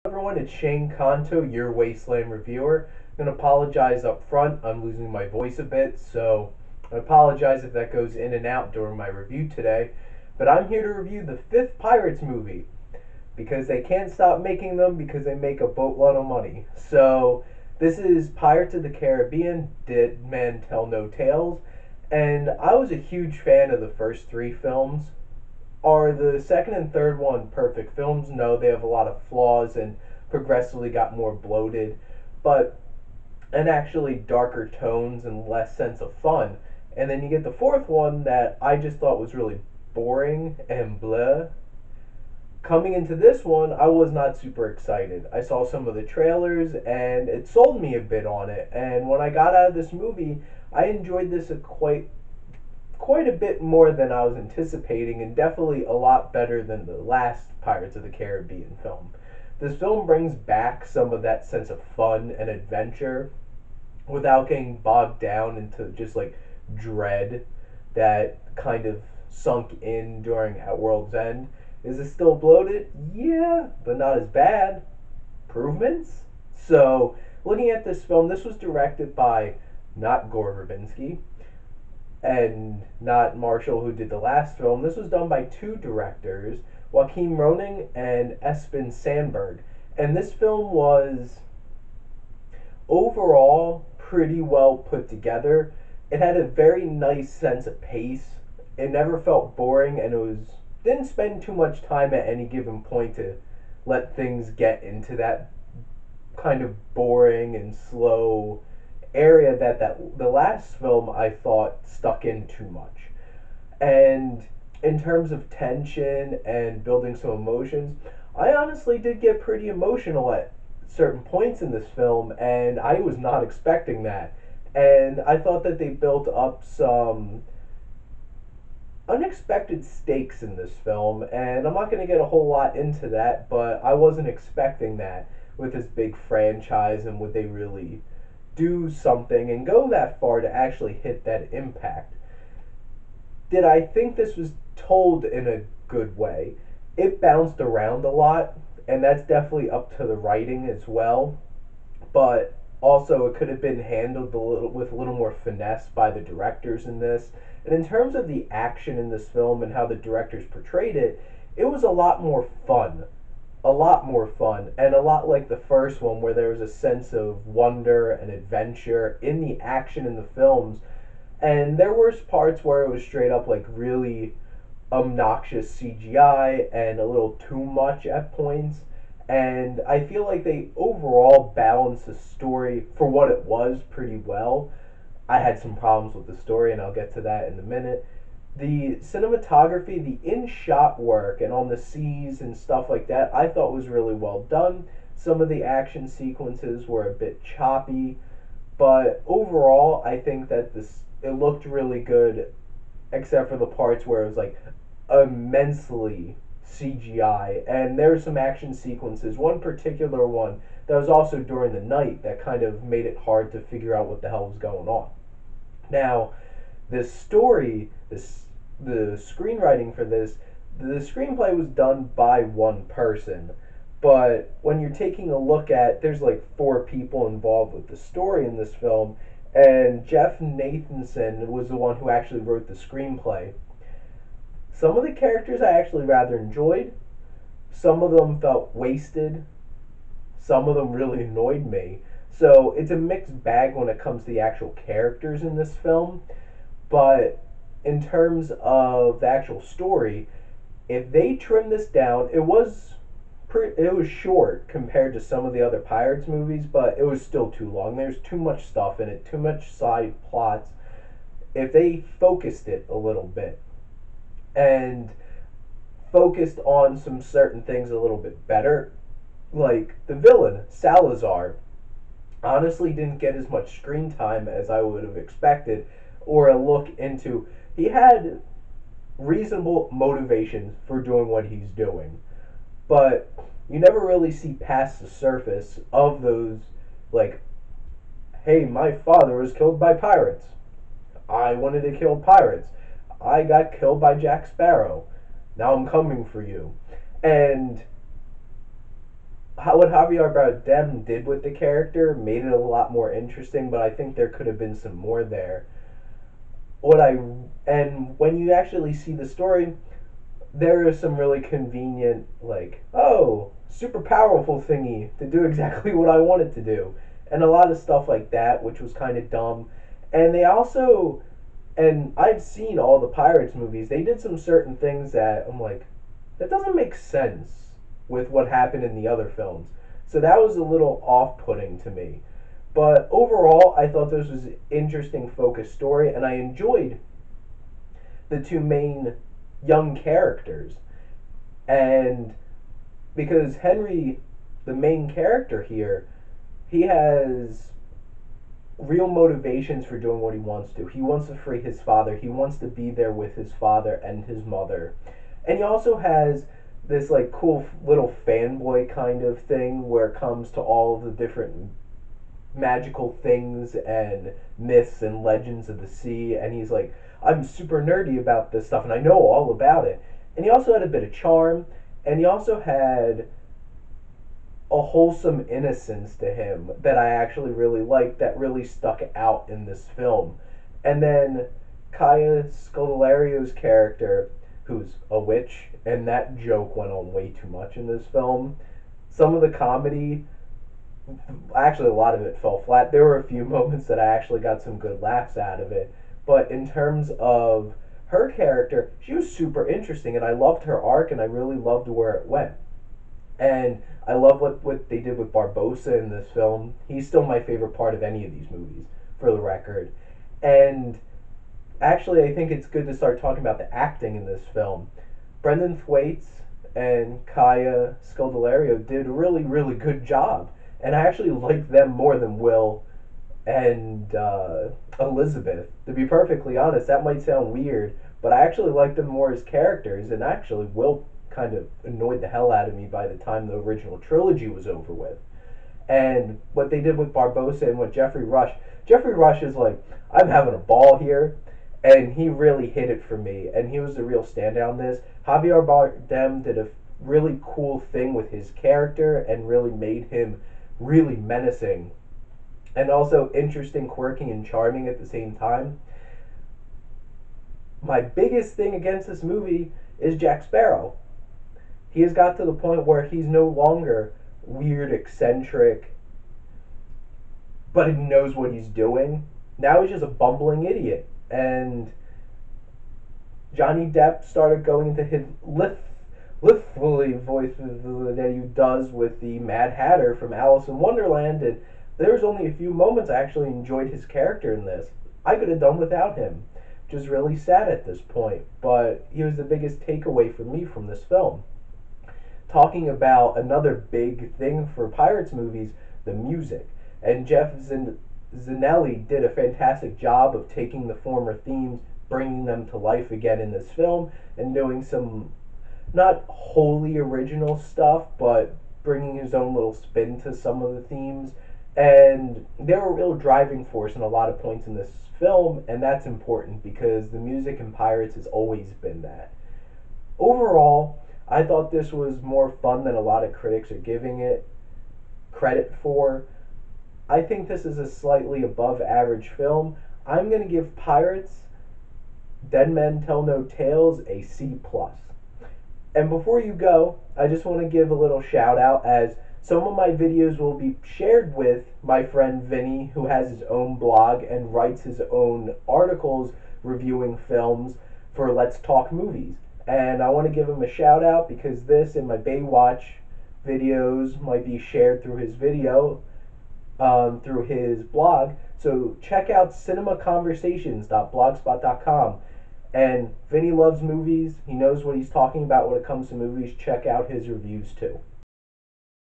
Everyone, it's Shane Kanto, your Wasteland reviewer. I'm going to apologize up front. I'm losing my voice a bit, so I apologize if that goes in and out during my review today. But I'm here to review the fifth Pirates movie because they can't stop making them because they make a boatload of money. So this is Pirates of the Caribbean, Dead Men Tell No Tales, and I was a huge fan of the first three films. Are the second and third one perfect films? No, they have a lot of flaws and progressively got more bloated, but and actually darker tones and less sense of fun. And then you get the fourth one that I just thought was really boring and blah. Coming into this one, I was not super excited. I saw some of the trailers and it sold me a bit on it. And when I got out of this movie, I enjoyed this quite a bit more than I was anticipating, and definitely a lot better than the last Pirates of the Caribbean film. This film brings back some of that sense of fun and adventure without getting bogged down into just like dread that kind of sunk in during At World's End. Is it still bloated? Yeah, but not as bad. Improvements? So, looking at this film, this was directed by not Gore Verbinski and not Marshall, who did the last film. This was done by two directors, Joachim Roning and Espen Sandberg. And this film was overall pretty well put together. It had a very nice sense of pace. It never felt boring, and it didn't spend too much time at any given point to let things get into that kind of boring and slow area that the last film I thought stuck in too much. And in terms of tension and building some emotions, I honestly did get pretty emotional at certain points in this film, and I was not expecting that. And I thought that they built up some unexpected stakes in this film, and I'm not going to get a whole lot into that, but I wasn't expecting that with this big franchise, and would they really do something and go that far to actually hit that impact. Did I think this was told in a good way? It bounced around a lot, and that's definitely up to the writing as well. But also, it could have been handled with a little more finesse by the directors in this. And in terms of the action in this film and how the directors portrayed it, it was a lot more fun, and a lot like the first one, where there was a sense of wonder and adventure in the action in the films. And there were parts where it was straight up like really obnoxious CGI and a little too much at points. And I feel like they overall balanced the story for what it was pretty well. I had some problems with the story, and I'll get to that in a minute. The cinematography, the in-shot work, and on the seas and stuff like that, I thought was really well done. Some of the action sequences were a bit choppy, but overall, I think that it looked really good, except for the parts where it was like immensely CGI. And there were some action sequences, one particular one that was also during the night, that kind of made it hard to figure out what the hell was going on. Now, this story, the screenwriting for this, the screenplay was done by one person, but when you're taking a look at, there's like four people involved with the story in this film, and Jeff Nathanson was the one who actually wrote the screenplay. Some of the characters I actually rather enjoyed. Some of them felt wasted. Some of them really annoyed me. So it's a mixed bag when it comes to the actual characters in this film. But in terms of the actual story, if they trim this down, it was short compared to some of the other Pirates movies, but it was still too long. There's too much stuff in it, too much side plots. If they focused it a little bit and focused on some certain things a little bit better, like the villain, Salazar, honestly didn't get as much screen time as I would have expected, or a look into. He had reasonable motivations for doing what he's doing, but you never really see past the surface of those, like, hey, my father was killed by pirates. I wanted to kill pirates. I got killed by Jack Sparrow. Now I'm coming for you. And what Javier Bardem did with the character made it a lot more interesting, but I think there could have been some more there. What I and when you actually see the story, there is some really convenient, like, oh, super powerful thingy to do exactly what I wanted to do, and a lot of stuff like that, which was kind of dumb. And they also, and I've seen all the Pirates movies. They did some certain things that I'm like, that doesn't make sense with what happened in the other films. So that was a little off-putting to me. But overall, I thought this was an interesting, focused story, and I enjoyed the two main young characters. And because Henry, the main character here, he has real motivations for doing what he wants to. He wants to free his father. He wants to be there with his father and his mother. And he also has this like cool little fanboy kind of thing where it comes to all of the different magical things and myths and legends of the sea, and he's like, I'm super nerdy about this stuff and I know all about it. And he also had a bit of charm, and he also had a wholesome innocence to him that I actually really liked, that really stuck out in this film. And then Kaya Scolario's character, who's a witch, and that joke went on way too much in this film. Some of the comedy, actually a lot of it fell flat. There were a few moments that I actually got some good laughs out of it, but in terms of her character, she was super interesting, and I loved her arc, and I really loved where it went. And I love what they did with Barbossa in this film. He's still my favorite part of any of these movies, for the record. And actually, I think it's good to start talking about the acting in this film. Brendan Thwaites and Kaya Scodelario did a really, really good job. And I actually liked them more than Will and Elizabeth. To be perfectly honest, that might sound weird, but I actually liked them more as characters. And actually, Will kind of annoyed the hell out of me by the time the original trilogy was over with. And what they did with Barbossa and with Jeffrey Rush is like, I'm having a ball here, and he really hit it for me, and he was the real standout in this. Javier Bardem did a really cool thing with his character and really made him really menacing and also interesting, quirky, and charming at the same time. My biggest thing against this movie is Jack Sparrow. He has got to the point where he's no longer weird, eccentric, but he knows what he's doing. Now he's just a bumbling idiot. And Johnny Depp started going into his lisply voice that he does with the Mad Hatter from Alice in Wonderland, and there was only a few moments I actually enjoyed his character in this. I could have done without him. Just really sad at this point, but he was the biggest takeaway for me from this film. Talking about another big thing for Pirates movies, the music. And Jeff Zanelli did a fantastic job of taking the former themes, bringing them to life again in this film, and doing some not wholly original stuff, but bringing his own little spin to some of the themes. And they were a real driving force in a lot of points in this film, and that's important because the music in Pirates has always been that. Overall, I thought this was more fun than a lot of critics are giving it credit for. I think this is a slightly above average film. I'm going to give Pirates, Dead Men Tell No Tales a C+. And before you go, I just want to give a little shout out, as some of my videos will be shared with my friend Vinny, who has his own blog and writes his own articles reviewing films for Let's Talk Movies. And I want to give him a shout out because this and my Baywatch videos might be shared through his through his blog. So check out cinemaconversations.blogspot.com. And Vinny loves movies. He knows what he's talking about when it comes to movies. Check out his reviews too.